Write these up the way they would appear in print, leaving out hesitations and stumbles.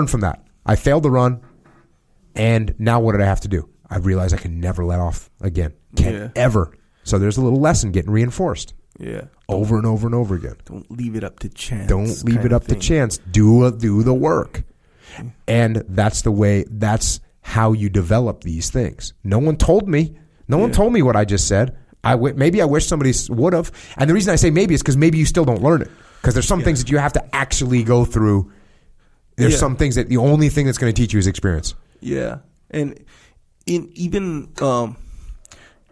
from that. I failed the run, and now what did I have to do? I realized I can never let off again. Can't ever. So there's a little lesson getting reinforced. Yeah. Over and over and over again. Don't leave it up to chance. Don't leave it up to chance. Do the work. And that's the way, that's how you develop these things. No one told me. No one told me what I just said. Maybe I wish somebody would have. And the reason I say maybe is because maybe you still don't learn it. Because there's some things that you have to actually go through. There's some things that the only thing that's going to teach you is experience. Yeah. And even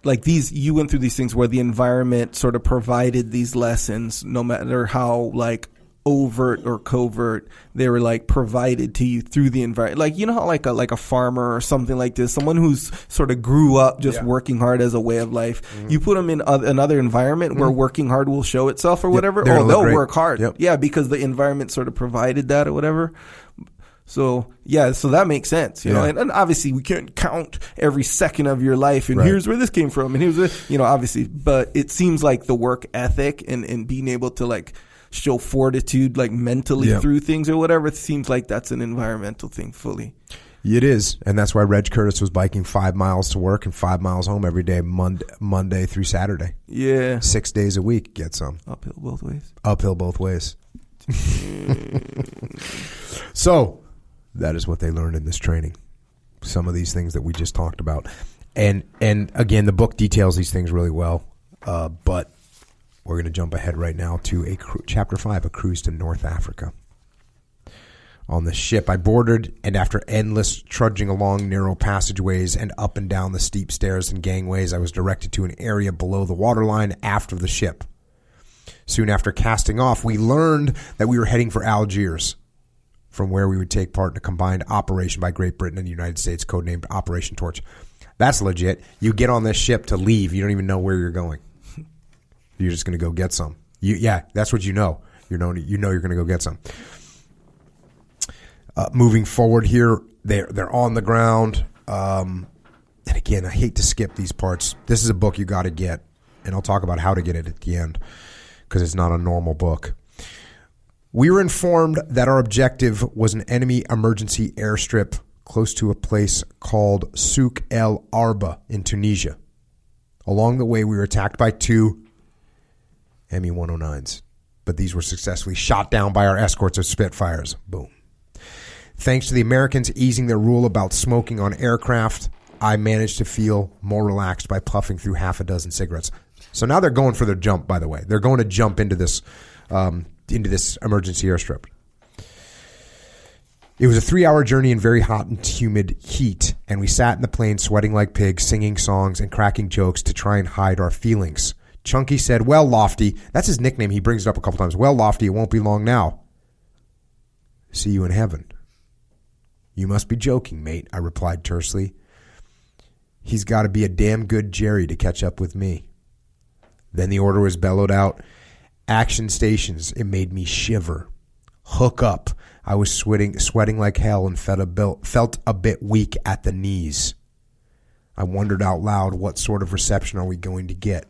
like these, you went through these things where the environment sort of provided these lessons, no matter how like overt or covert, they were like provided to you through the environment. Like, you know how like a farmer or something like this, someone who's sort of grew up just working hard as a way of life, you put them in another environment where working hard will show itself or whatever. They'll work hard. Yeah, because the environment sort of provided that or whatever. So, so that makes sense, you know, and obviously we can't count every second of your life and here's where this came from and here's where, you know, obviously, but it seems like the work ethic and being able to like show fortitude, like mentally through things or whatever, it seems like that's an environmental thing fully. It is. And that's why Reg Curtis was biking 5 miles to work and 5 miles home every day, Monday through Saturday. Yeah. 6 days a week, get some. Uphill both ways. Uphill both ways. So, that is what they learned in this training. Some of these things that we just talked about. And again, the book details these things really well. But we're going to jump ahead right now to Chapter 5, A Cruise to North Africa. On the ship, I boarded, and after endless trudging along narrow passageways and up and down the steep stairs and gangways, I was directed to an area below the waterline aft of the ship. Soon after casting off, we learned that we were heading for Algiers, from where we would take part in a combined operation by Great Britain and the United States, codenamed Operation Torch. That's legit. You get on this ship to leave. You don't even know where you're going. You're just going to go get some. That's what you know. You know you're going to go get some. Moving forward here, they're on the ground. And again, I hate to skip these parts. This is a book you got to get, and I'll talk about how to get it at the end because it's not a normal book. We were informed that our objective was an enemy emergency airstrip close to a place called Souk El Arba in Tunisia. Along the way, we were attacked by 2 Me-109s, but these were successfully shot down by our escorts of Spitfires. Boom. Thanks to the Americans easing their rule about smoking on aircraft, I managed to feel more relaxed by puffing through half a dozen cigarettes. So now they're going for their jump, by the way. They're going to jump into this emergency airstrip. It was a 3-hour journey in very hot and humid heat, and we sat in the plane sweating like pigs, singing songs and cracking jokes to try and hide our feelings. Chunky said, "Well, Lofty," that's his nickname, he brings it up a couple times. "Well, Lofty, it won't be long now. See you in heaven." "You must be joking, mate," I replied tersely. "He's got to be a damn good Jerry to catch up with me." Then the order was bellowed out. Action stations. It made me shiver. Hook up. I was sweating like hell and felt a bit weak at the knees. I wondered out loud, what sort of reception are we going to get?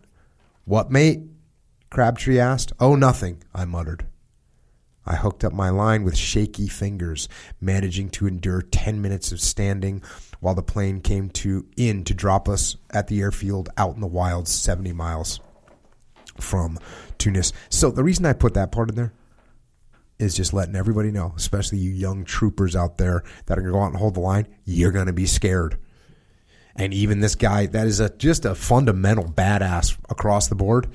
"What, mate?" Crabtree asked. "Oh, nothing," I muttered. I hooked up my line with shaky fingers, managing to endure 10 minutes of standing while the plane came in to drop us at the airfield out in the wilds 70 miles from Tunis. So the reason I put that part in there is just letting everybody know, especially you young troopers out there that are going to go out and hold the line, you're going to be scared. And even this guy, that is just a fundamental badass across the board.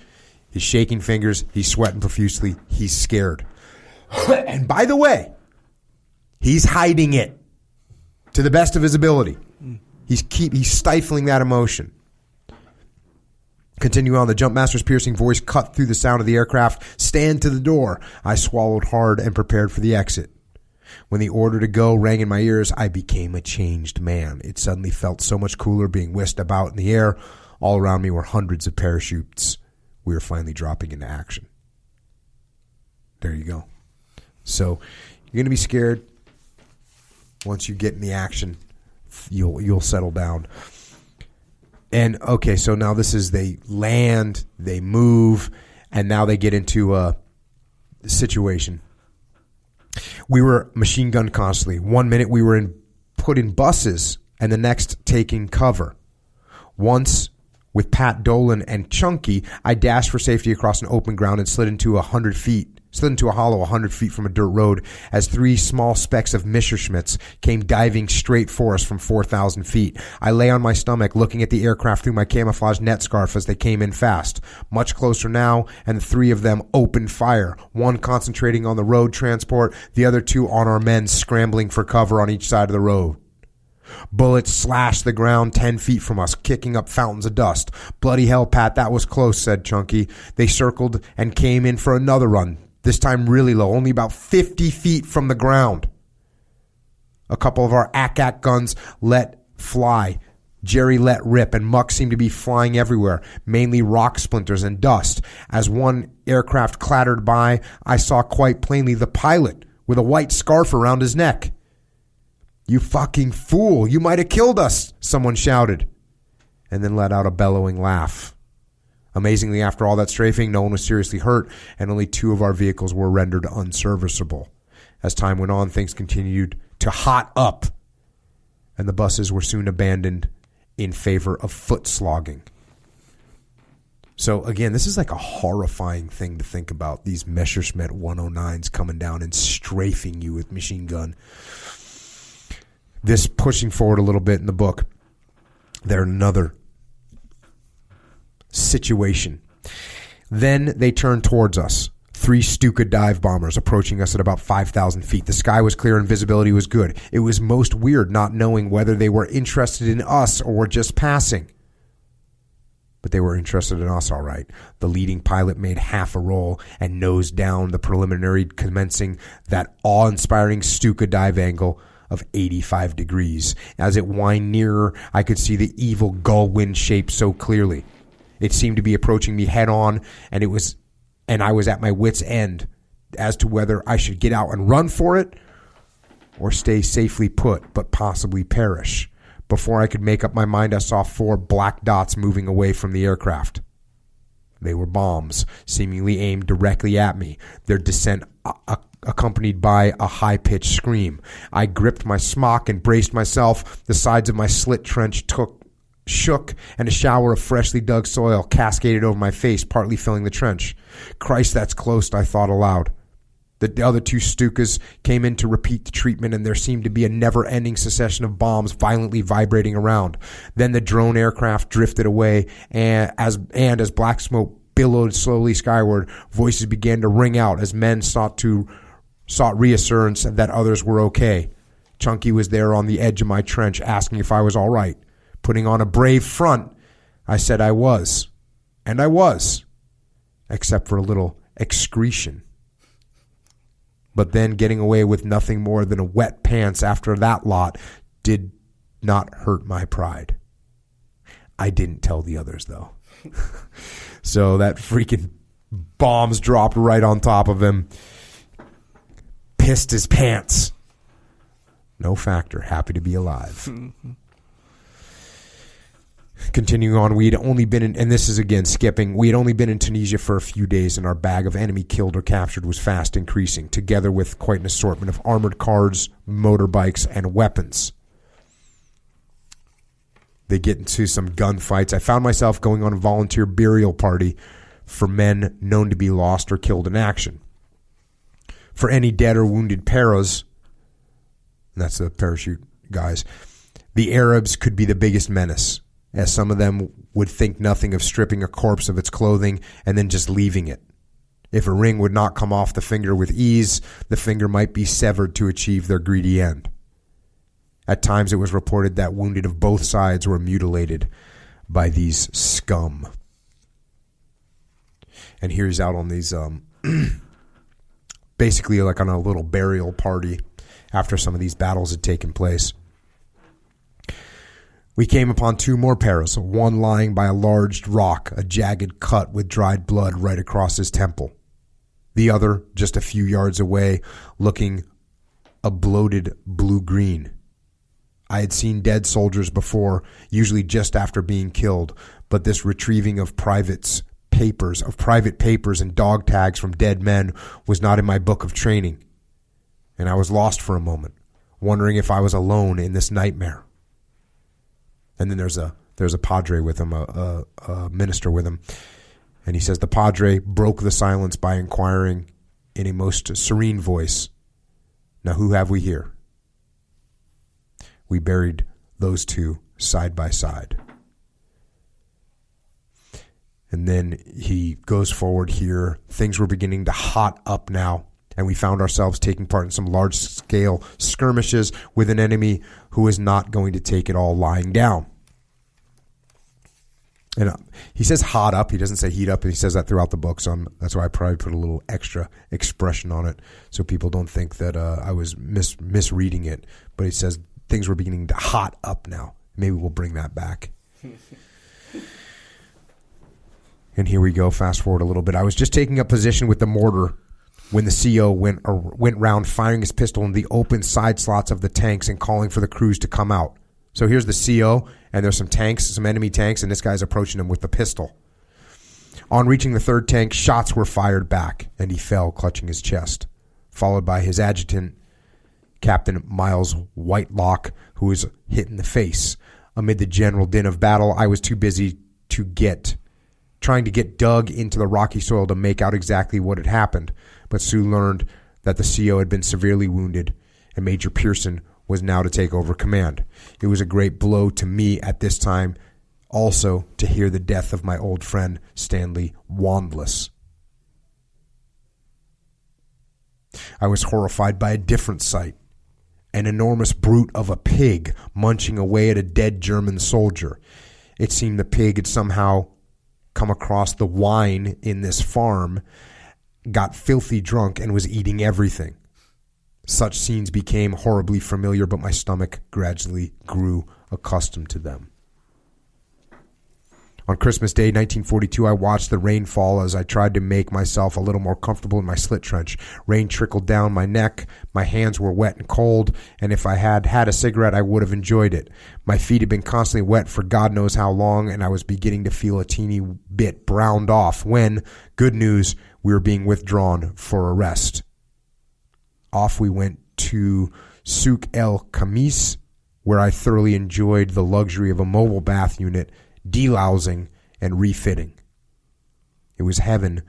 He's shaking fingers. He's sweating profusely. He's scared. And by the way, he's hiding it to the best of his ability. He's stifling that emotion. Continue on. The jump master's piercing voice cut through the sound of the aircraft. "Stand to the door." I swallowed hard and prepared for the exit. When the order to go rang in my ears, I became a changed man. It suddenly felt so much cooler being whisked about in the air. All around me were hundreds of parachutes. We were finally dropping into action. There you go. So you're going to be scared. Once you get in the action, you'll settle down. And okay, so now this is, they land, they move, and now they get into a situation. We were machine gunned constantly. 1 minute we were put in buses and the next taking cover. Once, with Pat Dolan and Chunky, I dashed for safety across an open ground and slid into a hollow 100 feet from a dirt road as 3 small specks of Messerschmitts came diving straight for us from 4,000 feet. I lay on my stomach looking at the aircraft through my camouflage net scarf as they came in fast. Much closer now, and the 3 of them opened fire, one concentrating on the road transport, the other 2 on our men scrambling for cover on each side of the road. Bullets slashed the ground 10 feet from us, kicking up fountains of dust. Bloody hell, Pat, that was close, said Chunky. They circled and came in for another run, this time really low, only about 50 feet from the ground. A couple of our AK guns let fly. Jerry let rip, and muck seemed to be flying everywhere, mainly rock splinters and dust. As one aircraft clattered by, I saw quite plainly the pilot with a white scarf around his neck. "You fucking fool, you might have killed us," someone shouted, and then let out a bellowing laugh. Amazingly, after all that strafing, no one was seriously hurt, and only 2 of our vehicles were rendered unserviceable. As time went on, things continued to hot up, and the buses were soon abandoned in favor of foot slogging. So again, this is like a horrifying thing to think about, these Messerschmitt 109s coming down and strafing you with machine gun. This pushing forward a little bit in the book, there's another situation. Then they turned towards us. 3 Stuka dive bombers approaching us at about 5,000 feet. The sky was clear and visibility was good. It was most weird not knowing whether they were interested in us or were just passing. But they were interested in us, all right. The leading pilot made half a roll and nosed down the preliminary, commencing that awe-inspiring Stuka dive angle of 85 degrees. As it whined nearer, I could see the evil gull wind shape so clearly. It seemed to be approaching me head on, and I was at my wit's end as to whether I should get out and run for it or stay safely put but possibly perish. Before I could make up my mind, I saw 4 black dots moving away from the aircraft. They were bombs, seemingly aimed directly at me, their descent accompanied by a high-pitched scream. I gripped my smock and braced myself. The sides of my slit trench shook, and a shower of freshly dug soil cascaded over my face, partly filling the trench. Christ, that's close, I thought aloud. The other 2 Stukas came in to repeat the treatment, and there seemed to be a never-ending succession of bombs violently vibrating around. Then the drone aircraft drifted away, and as black smoke billowed slowly skyward, voices began to ring out as men sought reassurance that others were okay. Chunky was there on the edge of my trench, asking if I was all right. Putting on a brave front, I said I was. And I was. Except for a little excretion. But then getting away with nothing more than a wet pants after that lot did not hurt my pride. I didn't tell the others, though. So that freaking bombs dropped right on top of him. Pissed his pants. No factor. Happy to be alive. Continuing on, we had only been in, and this is again skipping, we had only been in Tunisia for a few days, and our bag of enemy killed or captured was fast increasing, together with quite an assortment of armored cars, motorbikes, and weapons. They get into some gunfights. I found myself going on a volunteer burial party for men known to be lost or killed in action. For any dead or wounded paras, and that's the parachute guys, the Arabs could be the biggest menace, as some of them would think nothing of stripping a corpse of its clothing and then just leaving it. If a ring would not come off the finger with ease, the finger might be severed to achieve their greedy end. At times it was reported that wounded of both sides were mutilated by these scum. And here's out on these, basically like on a little burial party after some of these battles had taken place. We came upon 2 more paras, one lying by a large rock, a jagged cut with dried blood right across his temple. The other, just a few yards away, looking a bloated blue-green. I had seen dead soldiers before, usually just after being killed, but this retrieving of private papers and dog tags from dead men was not in my book of training. and I was lost for a moment, wondering if I was alone in this nightmare. And then there's a padre with him, a minister with him, and he says the padre broke the silence by inquiring in a most serene voice, "Now who have we here?" We buried those two side by side. And then he goes forward here. Things were beginning to hot up now, and we found ourselves taking part in some large-scale skirmishes with an enemy who is not going to take it all lying down. And he says hot up. He doesn't say heat up, and he says that throughout the book, so that's why I probably put a little extra expression on it so people don't think that I was misreading it. But he says things were beginning to hot up now. Maybe we'll bring that back. And here we go, fast forward a little bit. I was just taking up position with the mortar when the CO went round firing his pistol in the open side slots of the tanks and calling for the crews to come out. So here's the CO, and there's some tanks, some enemy tanks, and this guy's approaching him with the pistol. On reaching the third tank, shots were fired back, and he fell, clutching his chest, followed by his adjutant, Captain Miles Whitelock, who was hit in the face. Amid the general din of battle, I was too busy trying to get dug into the rocky soil to make out exactly what had happened, but soon learned that the CO had been severely wounded, and Major Pearson was now to take over command. It was a great blow to me at this time, also to hear the death of my old friend Stanley Wandless. I was horrified by a different sight. An enormous brute of a pig munching away at a dead German soldier. It seemed the pig had somehow come across the wine in this farm, got filthy drunk, and was eating everything. Such scenes became horribly familiar, but my stomach gradually grew accustomed to them. On Christmas Day, 1942, I watched the rain fall as I tried to make myself a little more comfortable in my slit trench. Rain trickled down my neck, my hands were wet and cold, and if I had had a cigarette, I would have enjoyed it. My feet had been constantly wet for God knows how long, and I was beginning to feel a teeny bit browned off when, good news, we were being withdrawn for a rest. Off we went to Souk El Khamis, where I thoroughly enjoyed the luxury of a mobile bath unit, delousing and refitting. It was heaven,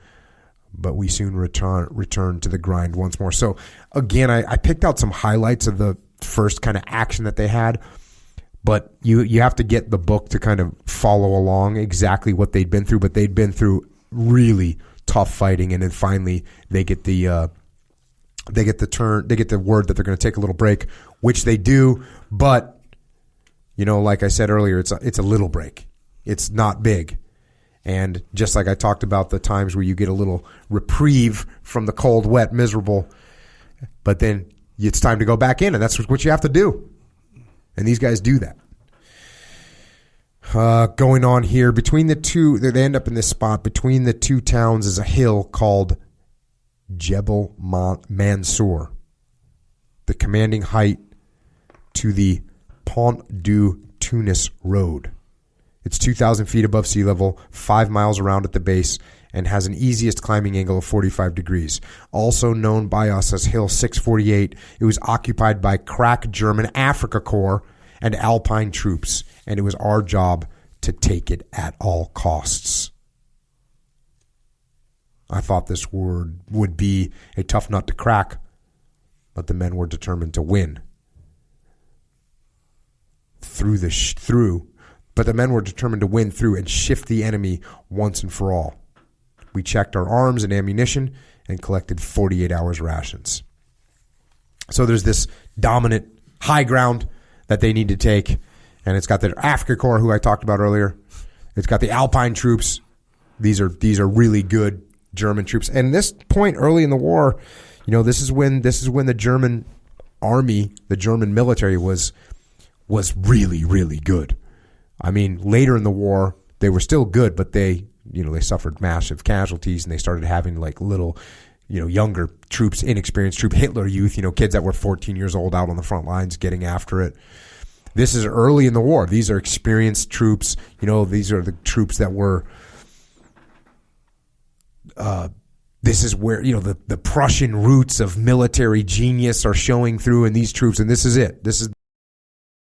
but we soon returned to the grind once more. So again, I picked out some highlights of the first kind of action that they had, but you have to get the book to kind of follow along exactly what they'd been through. But they'd been through really tough fighting, and then finally they get the word that they're going to take a little break, which they do. But like I said earlier, it's a little break. It's not big. And just like I talked about the times where you get a little reprieve from the cold, wet, miserable, but then it's time to go back in, and that's what you have to do. And these guys do that. Going on here, between the two, they end up in this spot. Between the two towns is a hill called Jebel Mansour, the commanding height to the Pont du Tunis Road. It's 2,000 feet above sea level, 5 miles around at the base, and has an easiest climbing angle of 45 degrees. Also known by us as Hill 648, it was occupied by crack German Afrika Korps and Alpine troops, and it was our job to take it at all costs. I thought this would be a tough nut to crack, but the men were determined to win. But the men were determined to win through and shift the enemy once and for all. We checked our arms and ammunition and collected 48 hours rations. So there's this dominant high ground that they need to take, and it's got the Afrika Korps, who I talked about earlier. It's got the Alpine troops. These are really good German troops. And this point early in the war, this is when the German army, the German military was really, really good. I mean, later in the war, they were still good, but they suffered massive casualties, and they started having like little, younger troops, inexperienced troop, Hitler Youth, kids that were 14 years old out on the front lines getting after it. This is early in the war. These are experienced troops. These are the troops that were this is where, the Prussian roots of military genius are showing through in these troops, and this is it. This is